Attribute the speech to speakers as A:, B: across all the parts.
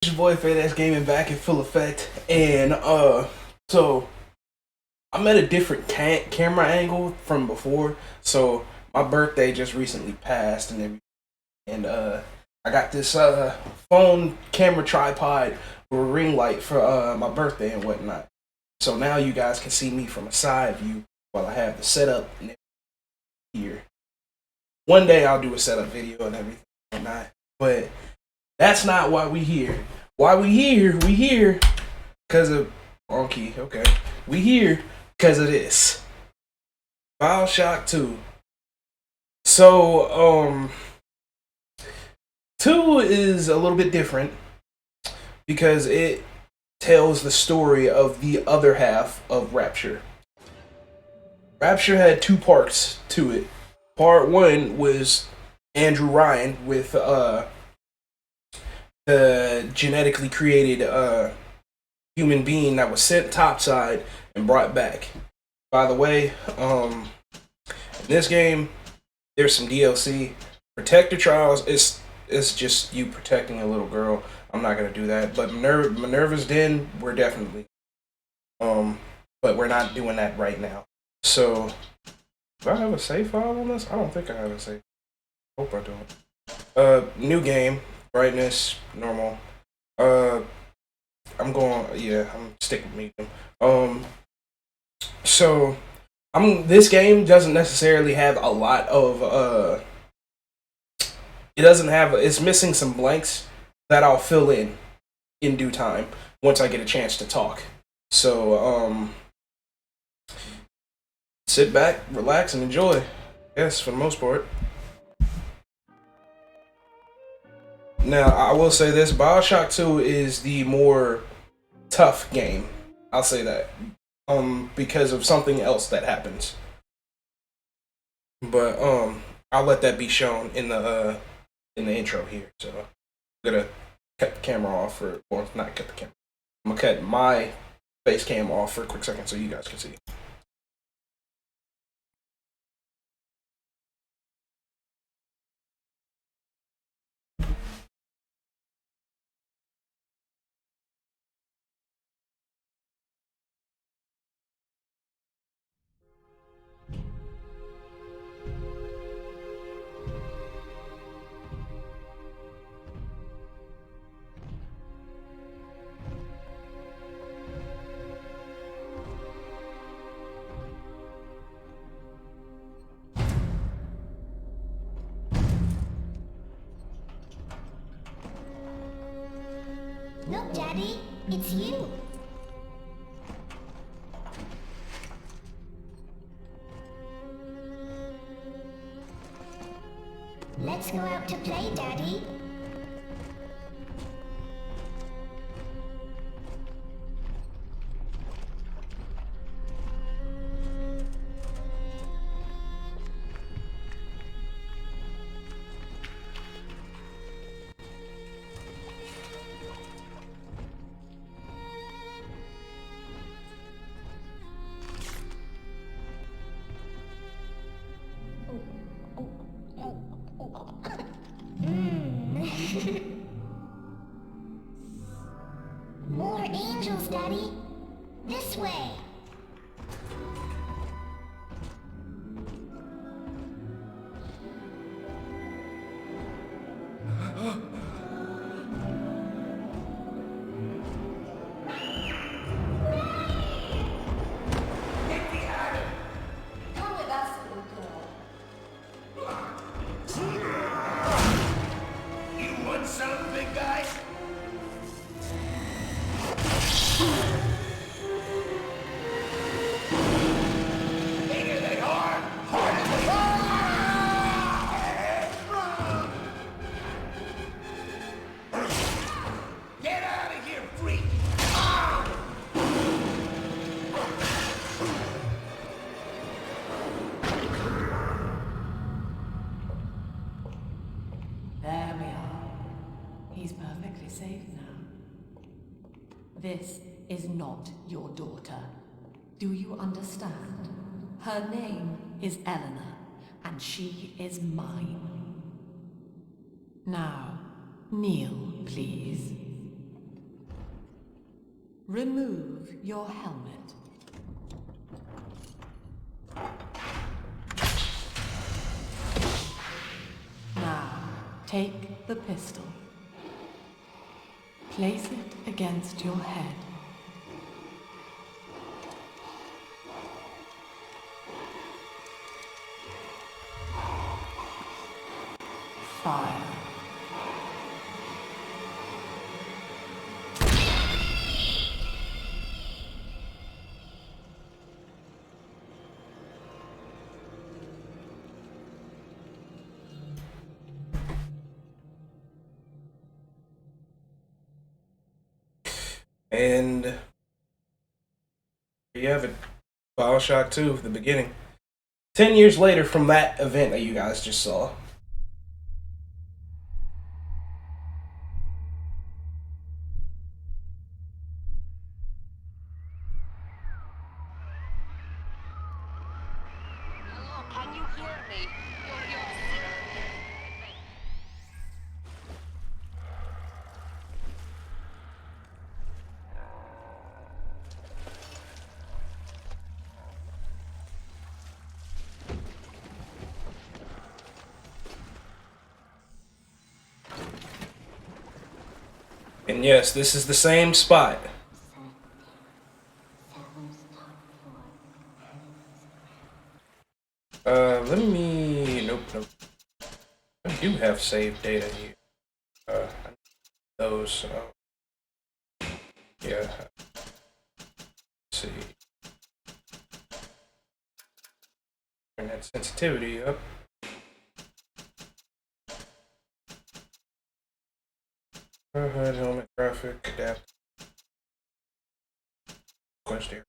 A: Your boy Fat Gaming back in full effect, and so I'm at a different camera angle from before. So my birthday just recently passed, and everything, and I got this phone camera tripod with a ring light for my birthday and whatnot. So now you guys can see me from a side view while I have the setup here. One day I'll do a setup video and everything and whatnot, but that's not why we here. Why we here? We here because of Monkey. Okay, we here because of this BioShock 2. So 2 is a little bit different because it tells the story of the other half of Rapture. Rapture had two parts to it. Part 1 was Andrew Ryan with the genetically created human being that was sent topside and brought back. By the way, in this game, there's some DLC. Protector Trials it's just you protecting a little girl. I'm not gonna do that. But Minerva's Den, we're definitely. But we're not doing that right now. So, do I have a save file on this? I don't think I have a save. Hope I don't. New game. Brightness, normal. I'm sticking with medium. So this game doesn't necessarily have a lot of it's missing some blanks that I'll fill in due time once I get a chance to talk. So sit back, relax, and enjoy. Yes, for the most part. Now, I will say this, BioShock 2 is the more tough game. I'll say that. Because of something else that happens. But I'll let that be shown in the intro here. So I'm gonna cut the camera off or not cut the camera. I'm gonna cut my face cam off for a quick second so you guys can see.
B: Look, Daddy, it's you. Let's go out to play, Daddy. More angels, Daddy. This way.
C: There we are. He's perfectly safe now. This is not your daughter. Do you understand? Her name is Eleanor, and she is mine. Now, kneel, please. Remove your helmet. Now, take the pistol. Place it against your head. Fire.
A: And there you have it. BioShock 2, the beginning. 10 years later from that event that you guys just saw.
D: Hello, can you hear me?
A: And yes, this is the same spot. Let me... Nope. I do have saved data here. Those, yeah. Let's see. Turn that sensitivity up. Helmet graphic, adapt. Question.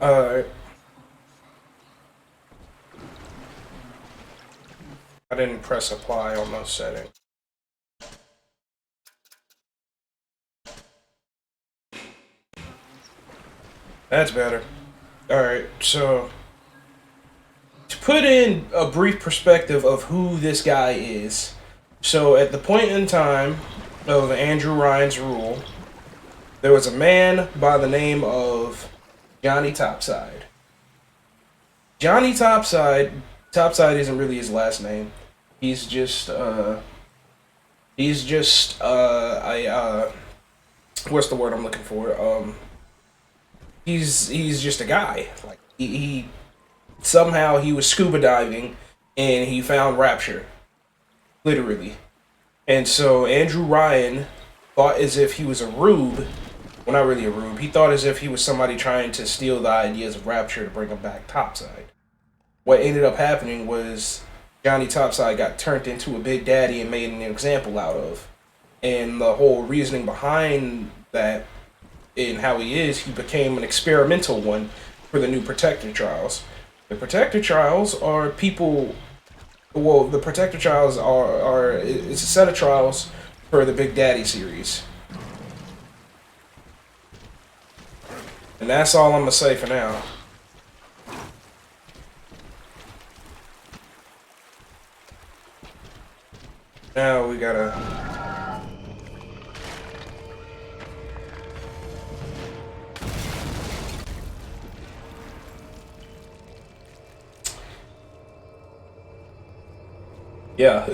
A: Alright. I didn't press apply on those settings. That's better. Alright, so to put in a brief perspective of who this guy is. So at the point in time of Andrew Ryan's rule, there was a man by the name of Johnny Topside. Johnny Topside isn't really his last name. He's just what's the word I'm looking for? He's just a guy. Like he somehow he was scuba diving and he found Rapture. Literally. And so Andrew Ryan thought as if he was a rube. Well, not really a rube. He thought as if he was somebody trying to steal the ideas of Rapture to bring him back topside. What ended up happening was Johnny Topside got turned into a big daddy and made an example out of. And the whole reasoning behind that and how he became an experimental one for the new Protector Trials. The Protector Trials are people... Well, the Protector Trials are it's a set of trials for the Big Daddy series. And that's all I'm gonna say for now. Now we gotta... Yeah.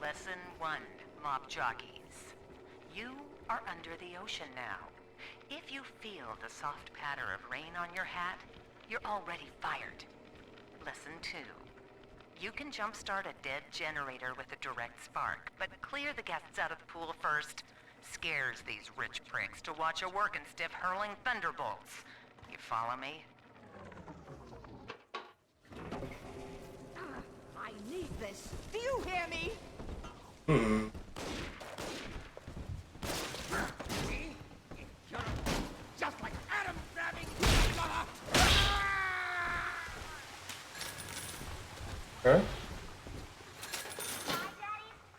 D: Lesson 1, mob jockeys. You are under the ocean now. If you feel the soft patter of rain on your hat, you're already fired. Lesson 2. You can jumpstart a dead generator with a direct spark, but clear the guests out of the pool first. Scares these rich pricks to watch a working stiff hurling thunderbolts. You follow me?
E: I need this. Do you hear me? Just like Adam grabbing
A: Okay.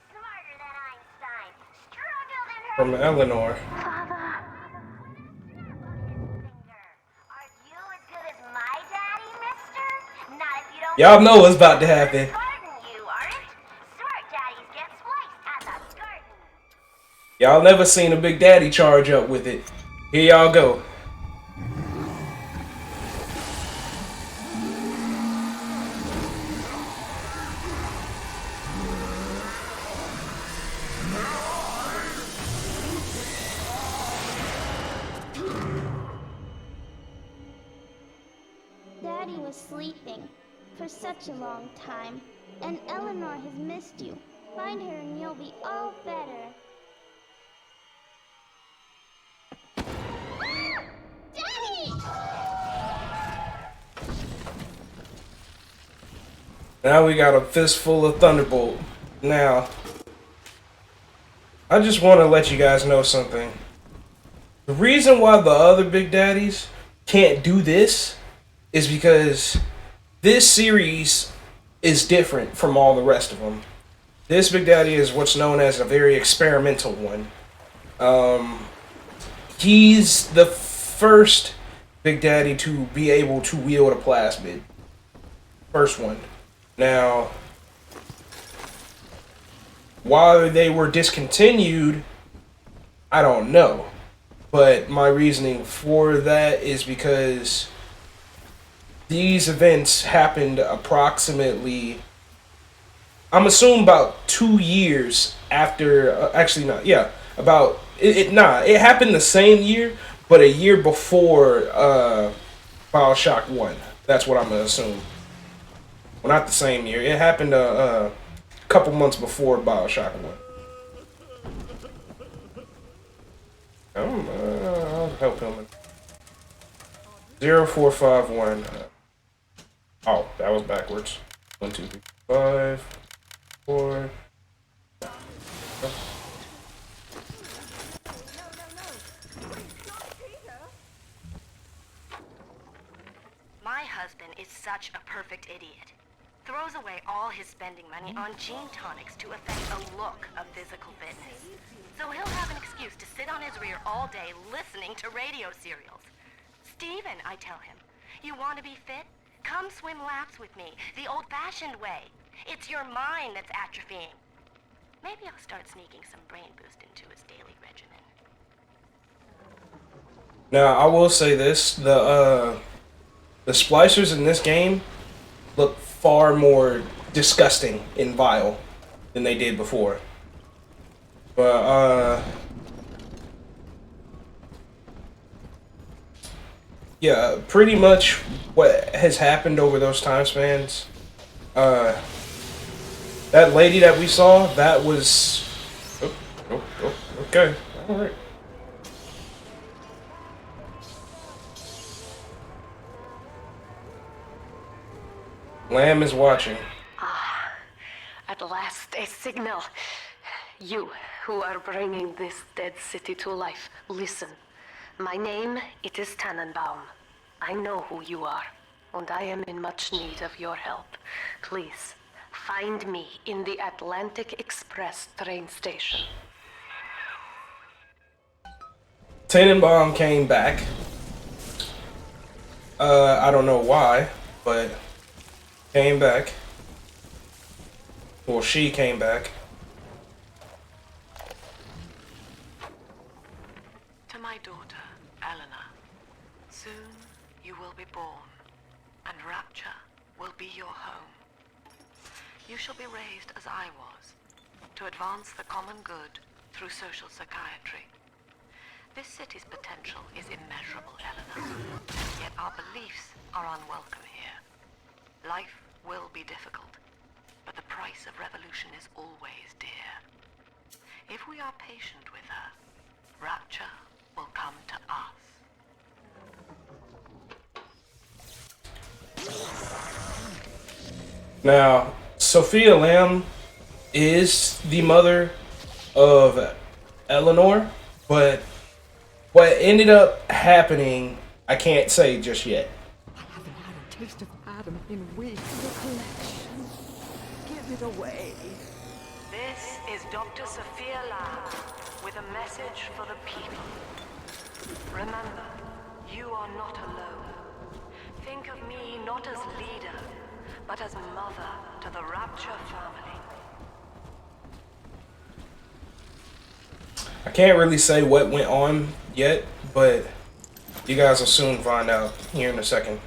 B: Smarter than Einstein. Stronger than her.
A: From Eleanor.
B: Father.
A: Y'all know what's about to happen.
B: Garden, you aren't. Smart daddies get spliced at the garden.
A: Y'all never seen a Big Daddy charge up with it. Here y'all go.
F: Daddy was sleeping for such a long time, and Eleanor has missed you. Find her and you'll be all better. Daddy!
A: Now we got a fistful of Thunderbolt. Now, I just want to let you guys know something. The reason why the other Big Daddies can't do this is because this series is different from all the rest of them. This Big Daddy is what's known as a very experimental one. He's the first Big Daddy to be able to wield a plasmid. First one. Now, why they were discontinued, I don't know. But my reasoning for that is because these events happened approximately, I'm assuming about 2 years after, actually not, yeah, about, it happened the same year, but a year before BioShock 1. That's what I'm going to assume. Well, not the same year. It happened a couple months before BioShock 1. I'll help him. 0451. Oh, that was backwards. 1, 2, 3, 5, 4.
G: My husband is such a perfect idiot. Throws away all his spending money on gene tonics to affect a look of physical fitness. So he'll have an excuse to sit on his rear all day listening to radio serials. Steven, I tell him, you want to be fit? Come swim laps with me, the old-fashioned way. It's your mind that's atrophying. Maybe I'll start sneaking some brain boost into his daily regimen.
A: Now, I will say this. The splicers in this game look far more disgusting and vile than they did before. But, yeah, pretty much what has happened over those time spans, that lady that we saw, that was... okay, alright. Lamb is watching.
H: At last, a signal. You, who are bringing this dead city to life, listen. My name, it is Tannenbaum. I know who you are, and I am in much need of your help. Please, find me in the Atlantic Express train station.
A: Tannenbaum came back. I don't know why, but came back. Well, she came back.
D: To my daughter, Eleanor, soon you will be born, and Rapture will be your home. You shall be raised as I was, to advance the common good through social psychiatry. This city's potential is immeasurable, Eleanor, yet our beliefs are unwelcome here. Life will be difficult, but the price of revolution is always dear. If we are patient with her, Rapture will come to us.
A: Now, Sophia Lamb is the mother of Eleanor, but what ended up happening, I can't say just yet.
E: I haven't had a taste of Adam in weeks. The collection. Give it away.
G: This is Dr. Sophia Lamb with a message for the people. Remember, you are not alone. Think of me not as leader,
H: but as mother to the Rapture family.
A: I can't really say what went on yet, but you guys will soon find out here in a second.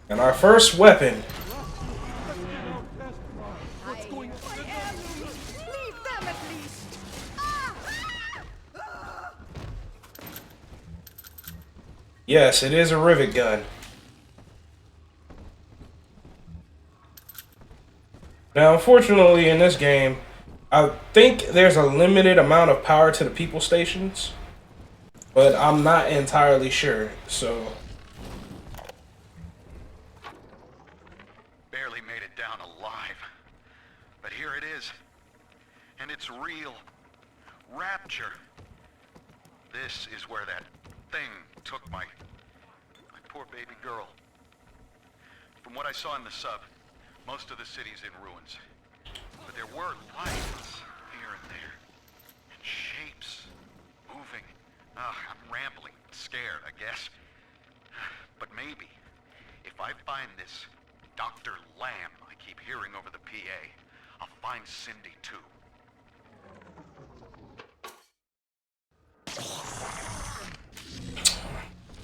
A: And our first weapon. Yes, it is a rivet gun. Now, unfortunately, in this game, I think there's a limited amount of power to the people stations, but I'm not entirely sure, so...
I: Barely made it down alive. But here it is. And it's real. Rapture. This is where that thing took my poor baby girl. From what I saw in the sub, most of the city's in ruins. But there were lights here and there. And shapes moving. I'm rambling, scared, I guess. But maybe, if I find this Dr. Lamb I keep hearing over the PA, I'll find Cindy too.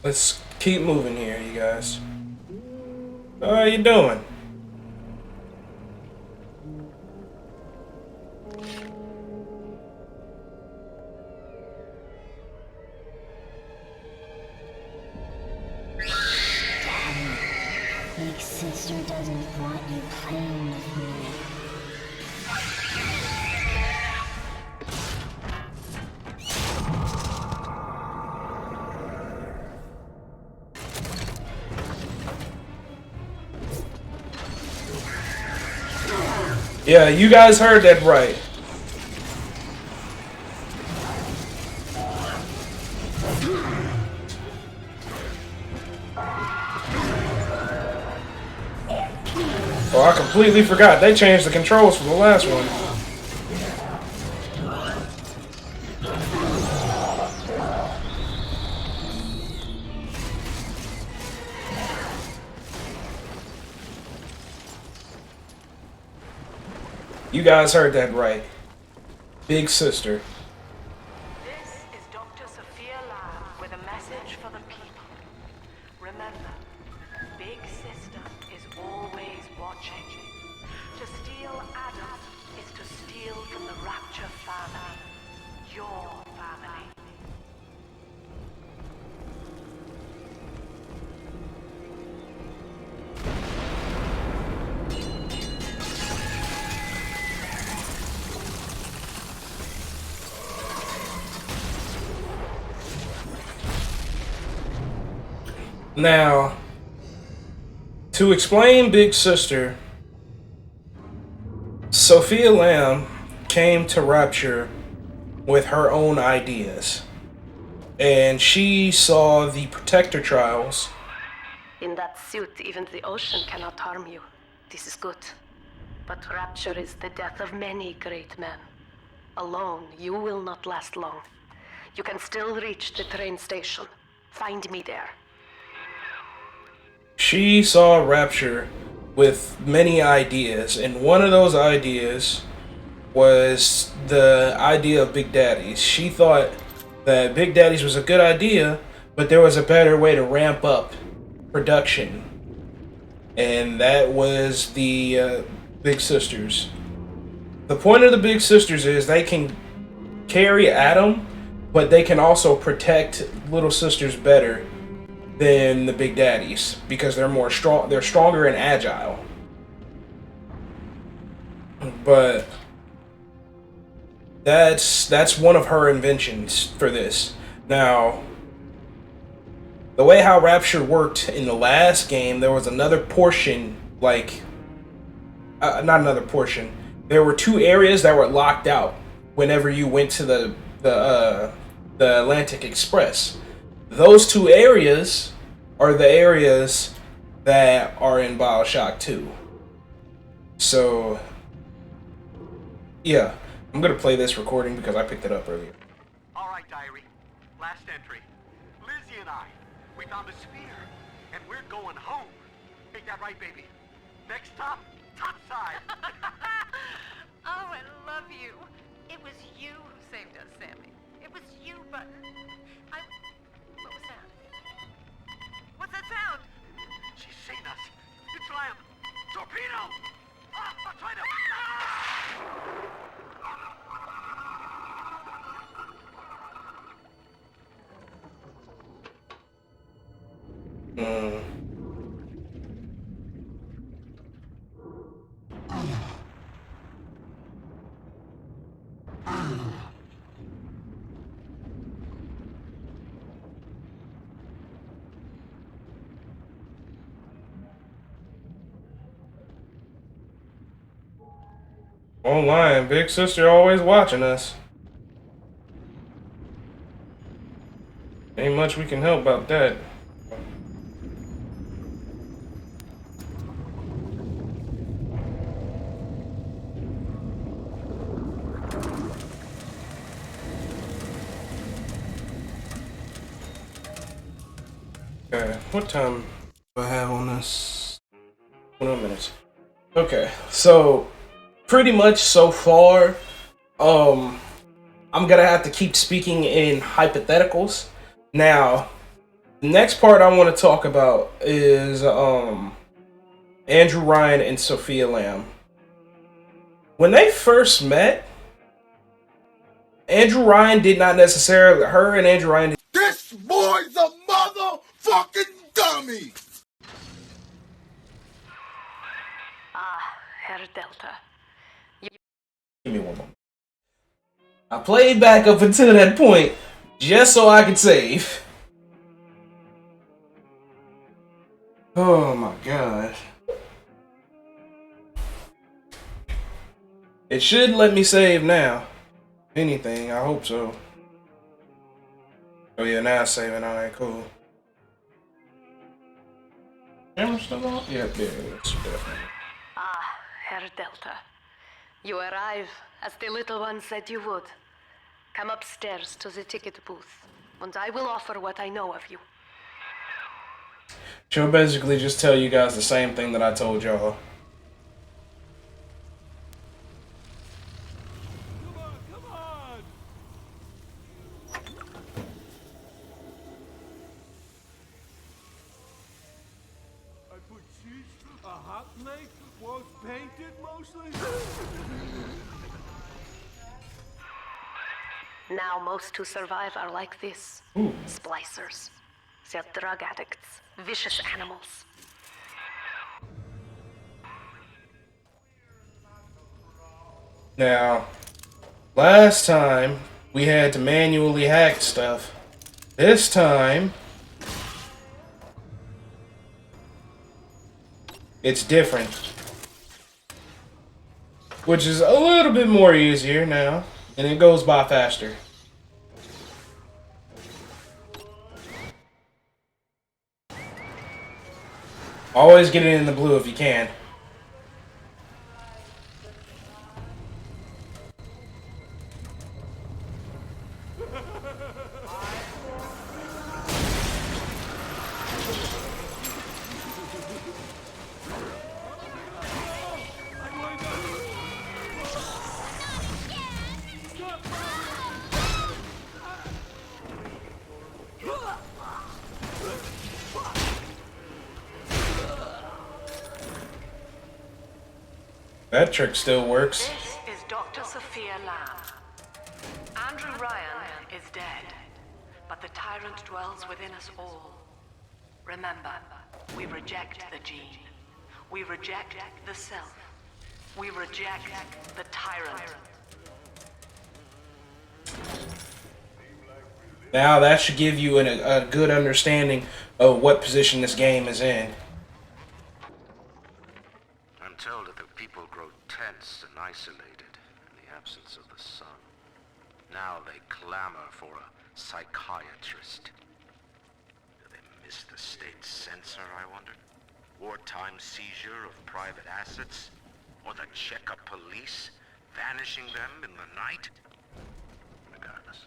A: Let's keep moving here, you guys. How are you doing?
F: Big sister doesn't want you playing with me.
A: Yeah, you guys heard that right. Oh, I completely forgot. They changed the controls for the last one. You guys heard that right. Big sister.
H: This is Dr. Sophia Lamb with a message for the people. Remember, Big Sister is always watching. To steal Adam is to steal from the Rapture family. Your family.
A: Now, to explain Big Sister, Sophia Lamb came to Rapture with her own ideas. And she saw the Protector trials.
H: In that suit, even the ocean cannot harm you. This is good. But Rapture is the death of many great men. Alone, you will not last long. You can still reach the train station. Find me there.
A: She saw Rapture with many ideas, and one of those ideas was the idea of Big Daddies. She thought that Big Daddies was a good idea, but there was a better way to ramp up production, and that was the Big Sisters. The point of the Big Sisters is they can carry Adam, but they can also protect Little Sisters better than the Big Daddies because they're more strong. They're stronger and agile. But that's one of her inventions for this. Now, the way how Rapture worked in the last game, there was another portion, like not another portion. There were two areas that were locked out whenever you went to the Atlantic Express. Those two areas are the areas that are in BioShock 2. So, yeah, I'm gonna play this recording because I picked it up earlier.
I: All right, diary. Last entry. Lizzie and I, we found a sphere, and we're going home.
J: Take that right, baby. Next stop, top side.
D: Oh, I love you. It was you who saved us, Sammy. It was you, Button. What was that? What's that sound?
J: She's seen us. It's Lamb. Torpedo! Ah, I'm trying to...
A: Online, big sister always watching us. Ain't much we can help about that. Okay, what time do I have on this? 21 minutes. Okay, so pretty much so far, I'm gonna have to keep speaking in hypotheticals. Now, the next part I want to talk about is Andrew Ryan and Sophia Lamb. When they first met, Andrew Ryan did not necessarily, her and Andrew Ryan.
K: This boy's a motherfucking dummy!
H: Herr Delta.
A: Give me one moment. I played back up until that point just so I could save. Oh my god. It should let me save now. Anything, I hope so. Oh yeah, now it's saving. Alright, cool. Camera still on? Yeah, there it is. Definitely.
H: Herr Delta. You arrive as the little one said you would. Come upstairs to the ticket booth, and I will offer what I know of you.
A: She'll basically just tell you guys the same thing that I told y'all.
K: Come on! I put cheese, a hot plate, was painted mostly.
H: Now most who survive are like this. Splicers. They're drug addicts. Vicious animals.
A: Now, last time we had to manually hack stuff. This time, it's different. Which is a little bit more easier now, and it goes by faster. Always get it in the blue if you can. That trick still works.
D: This is Dr. Sophia Lamb. Andrew Ryan is dead, but the tyrant dwells within us all. Remember, we reject the gene. We reject the self. We reject the tyrant.
A: Now that should give you a good understanding of what position this game is in.
I: Until the people grow tense and isolated in the absence of the sun. Now they clamor for a psychiatrist. Do they miss the state censor, I wonder? Wartime seizure of private assets? Or the checkup police vanishing them in the night? Regardless,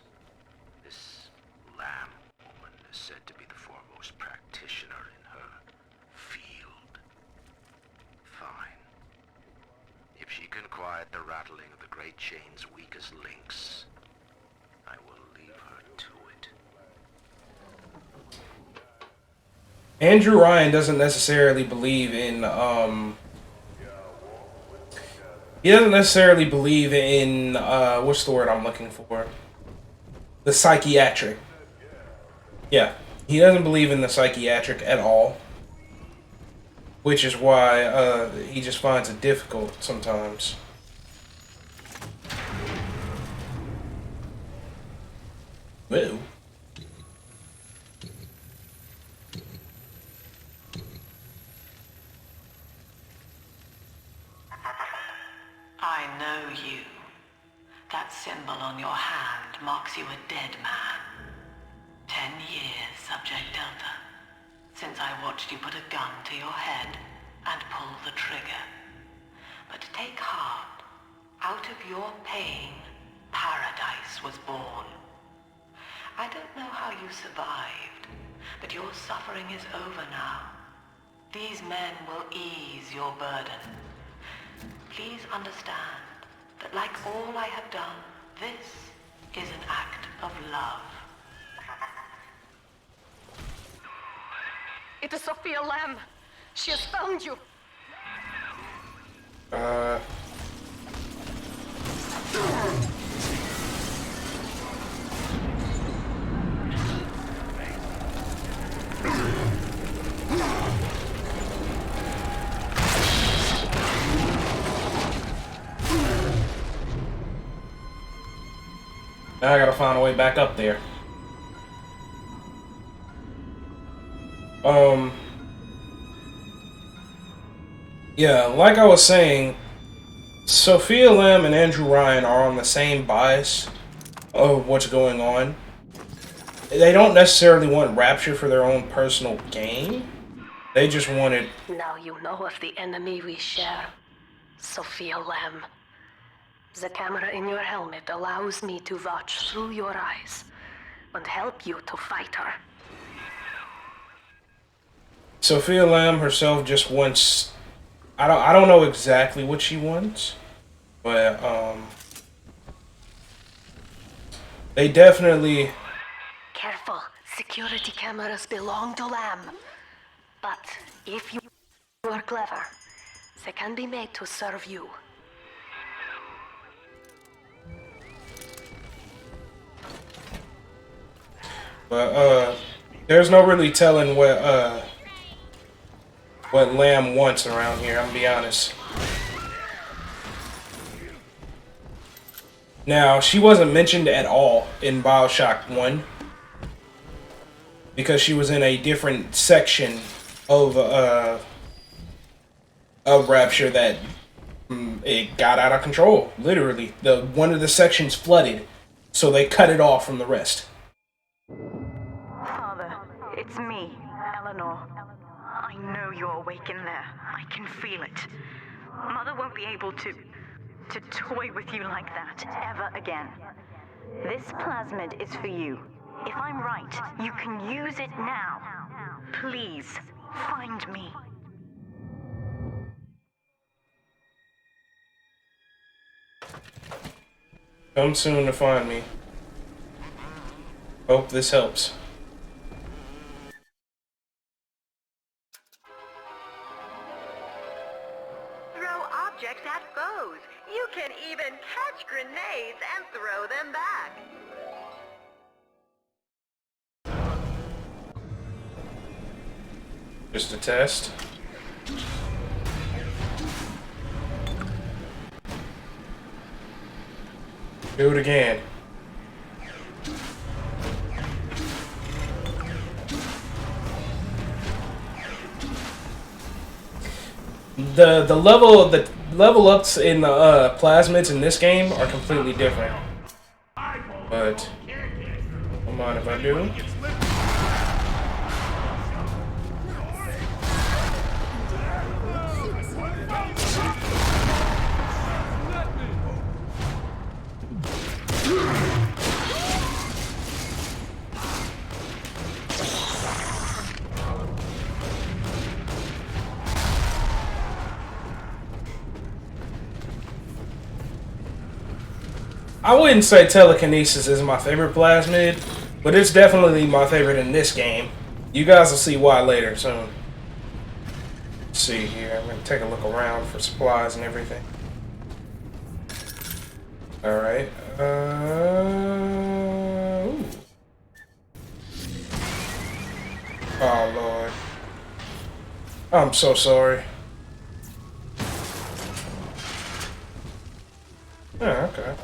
I: this Lamb woman is said to be the foremost practitioner in her field.
J: great chain's weakest links. I will leave her to it.
A: Andrew Ryan doesn't necessarily believe in he doesn't necessarily believe in what's the word I'm looking for? The psychiatric. Yeah, he doesn't believe in the psychiatric at all, which is why he just finds it difficult sometimes. Whoa.
D: I know you. That symbol on your hand marks you a dead man. 10 years, Subject Delta, since I watched you put a gun to your head and pull the trigger. But take heart. Out of your pain, paradise was born. I don't know how you survived, but your suffering is over now. These men will ease your burden. Please understand that like all I have done, this is an act of love.
H: It is Sophia Lamb. She has found you.
A: Now I gotta find a way back up there. Yeah, like I was saying, Sophia Lamb and Andrew Ryan are on the same bias of what's going on. They don't necessarily want Rapture for their own personal gain. They just want it.
H: Now you know of the enemy we share, Sophia Lamb. The camera in your helmet allows me to watch through your eyes and help you to fight her.
A: Sophia Lamb herself just wants. I don't know exactly what she wants, but they definitely.
H: Careful, security cameras belong to Lamb. But if you are clever, they can be made to serve you.
A: But there's no really telling what Lamb wants around here, I'm gonna be honest. Now, she wasn't mentioned at all in BioShock 1 because she was in a different section of Rapture that it got out of control. Literally, one of the sections flooded, so they cut it off from the rest.
G: Father, it's me, Eleanor. I know you're awake in there. I can feel it. Mother won't be able to toy with you like that ever again. This plasmid is for you. If I'm right, you can use it now. Please, find me.
A: Come soon to find me. Hope this helps.
G: Throw objects at foes. You can even catch grenades and throw them back.
A: Just a test. Do it again. The level ups in the plasmids in this game are completely different. But don't mind if I do. I wouldn't say telekinesis is my favorite plasmid, but it's definitely my favorite in this game. You guys will see why later soon. Let's see here. I'm gonna take a look around for supplies and everything. Alright. Ooh. Oh, Lord. I'm so sorry. Oh, okay.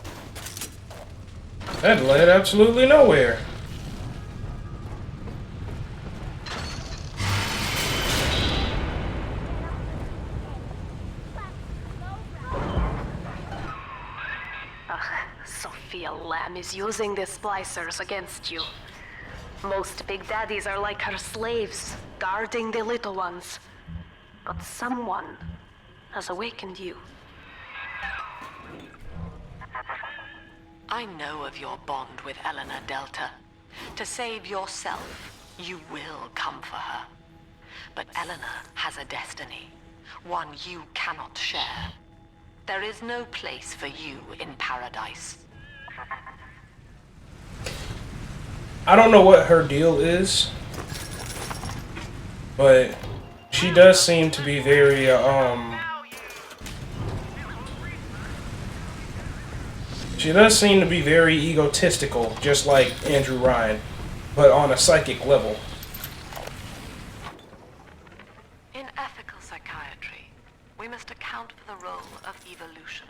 A: That led absolutely nowhere.
H: Sophia Lamb is using the splicers against you. Most big daddies are like her slaves, guarding the little ones. But someone has awakened you.
D: I know of your bond with Eleanor Delta. To save yourself, you will come for her. But Eleanor has a destiny, one you cannot share. There is no place for you in paradise.
A: I don't know what her deal is, but she does seem to be very, she does seem to be very egotistical, just like Andrew Ryan, but on a psychic level.
D: In ethical psychiatry, we must account for the role of evolution.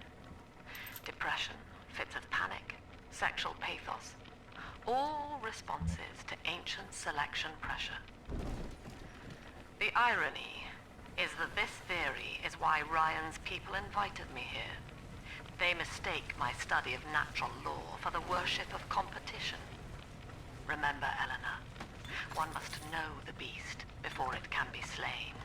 D: Depression, fits of panic, sexual pathos, all responses to ancient selection pressure. The irony is that this theory is why Ryan's people invited me here. They mistake my study of natural law for the worship of competition. Remember, Eleanor, one must know the beast before it can be slain.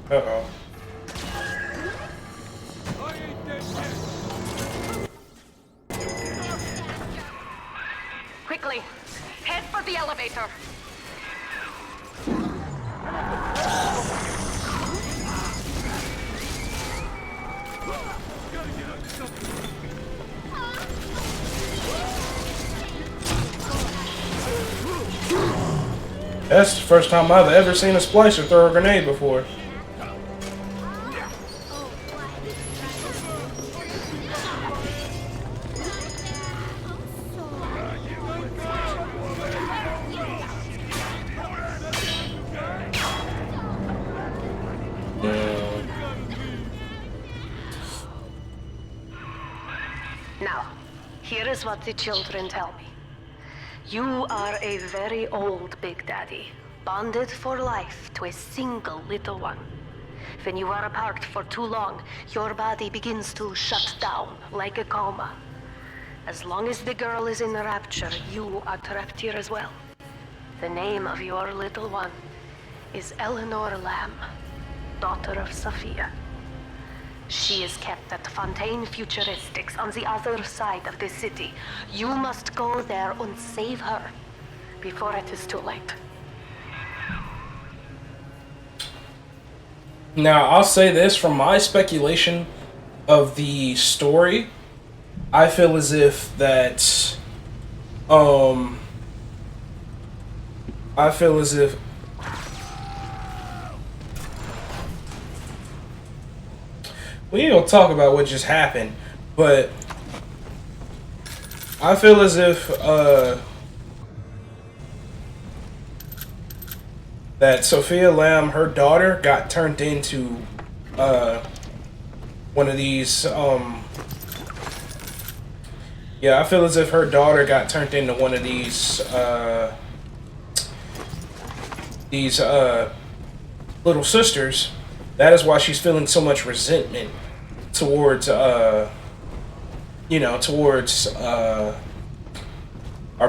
A: Uh-oh.
H: Quickly, head for the elevator.
A: That's the first time I've ever seen a splicer throw a grenade before.
H: Now, here is what the children tell me. You are a very old Big Daddy, bonded for life to a single little one. When you are apart for too long, your body begins to shut down like a coma. As long as the girl is in rapture, you are trapped here as well. The name of your little one is Eleanor Lamb, daughter of Sophia. She is kept at Fontaine Futuristics on the other side of the city. You must go there and save her before it is too late.
A: Now, I'll say this from my speculation of the story. I feel as if that, I feel as if we ain't gonna talk about what just happened, but I feel as if that Sophia Lamb, her daughter, got turned into one of these yeah, I feel as if her daughter got turned into one of these little sisters. That is why she's feeling so much resentment towards, you know, towards our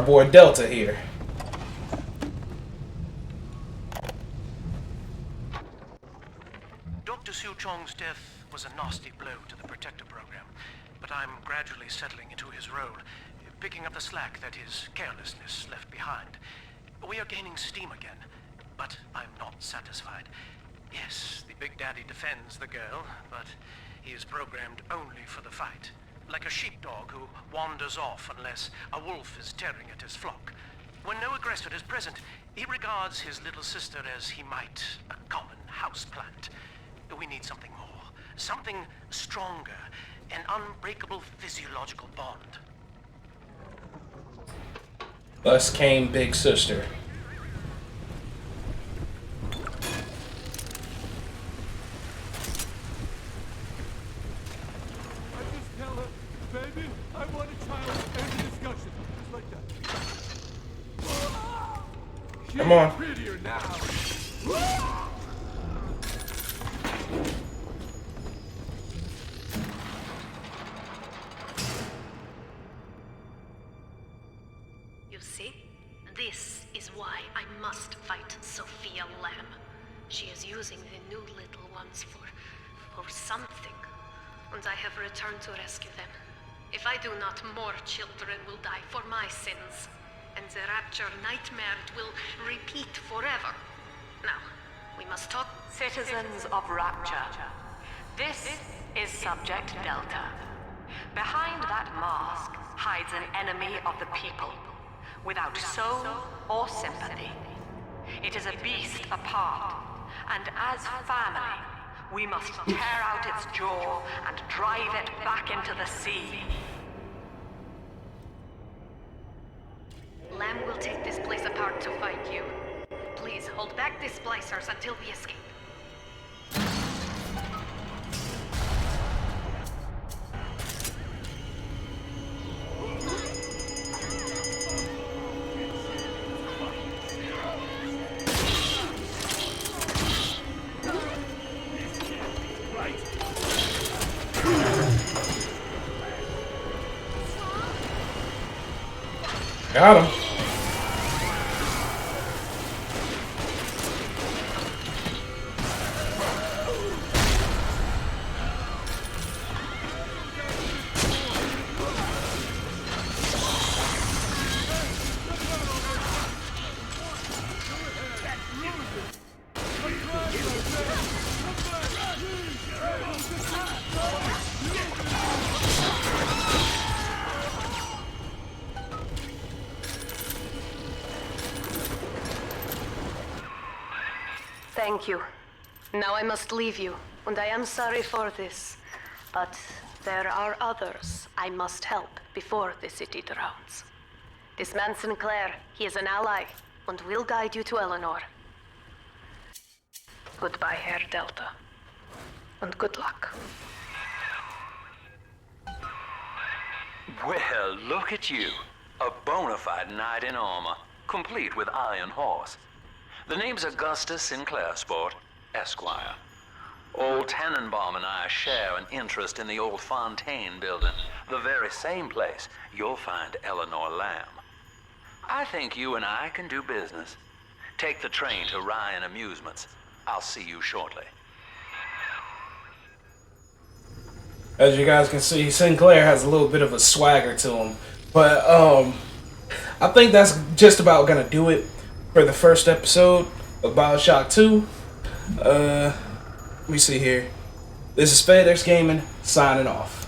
A: boy Delta here.
J: Dr. Siu Chong's death was a nasty blow to the Protector program.
L: but I'm gradually settling into his role, picking up the slack that his carelessness left behind. We are gaining steam again, but I'm not satisfied. Yes, the Big Daddy defends the girl, but he is programmed only for the fight. Like a sheepdog who wanders off unless a wolf is tearing at his flock. When no aggressor is present, he regards his little sister as he might a common houseplant. We need something more. Something stronger. An unbreakable physiological bond.
A: Thus came Big Sister.
K: Baby, I want a child and a discussion. Just like that. She's
A: Come on.
K: prettier now.
H: You see? This is why I must fight Sophia Lamb. She is using the new little ones for something. And I have returned to rescue them. If I do not, more children will die for my sins. And the Rapture nightmare will repeat forever. Now, we must talk.
D: Citizens of Rapture, this is Subject Delta. Behind that mask hides an enemy of the people, without soul or sympathy. It is a beast apart, and as family, we must tear out its jaw and drive it back into the sea.
H: Lamb will take this place apart to fight you. Please hold back the splicers until we escape.
A: Got him.
H: Thank you. Now I must leave you, and I am sorry for this. But there are others I must help before the city drowns. This man Sinclair, he is an ally, and will guide you to Eleanor. Goodbye, Herr Delta. And good luck.
M: Well, look at you. A bona fide knight in armor, complete with iron horse. The name's Augustus Sinclair, Sport, Esquire. Old Tannenbaum and I share an interest in the old Fontaine building, the very same place you'll find Eleanor Lamb. I think you and I can do business. Take the train to Ryan Amusements. I'll see you shortly.
A: As you guys can see, Sinclair has a little bit of a swagger to him. But I think that's just about gonna do it for the first episode of BioShock 2. Let me see here. This is FedEx Gaming signing off.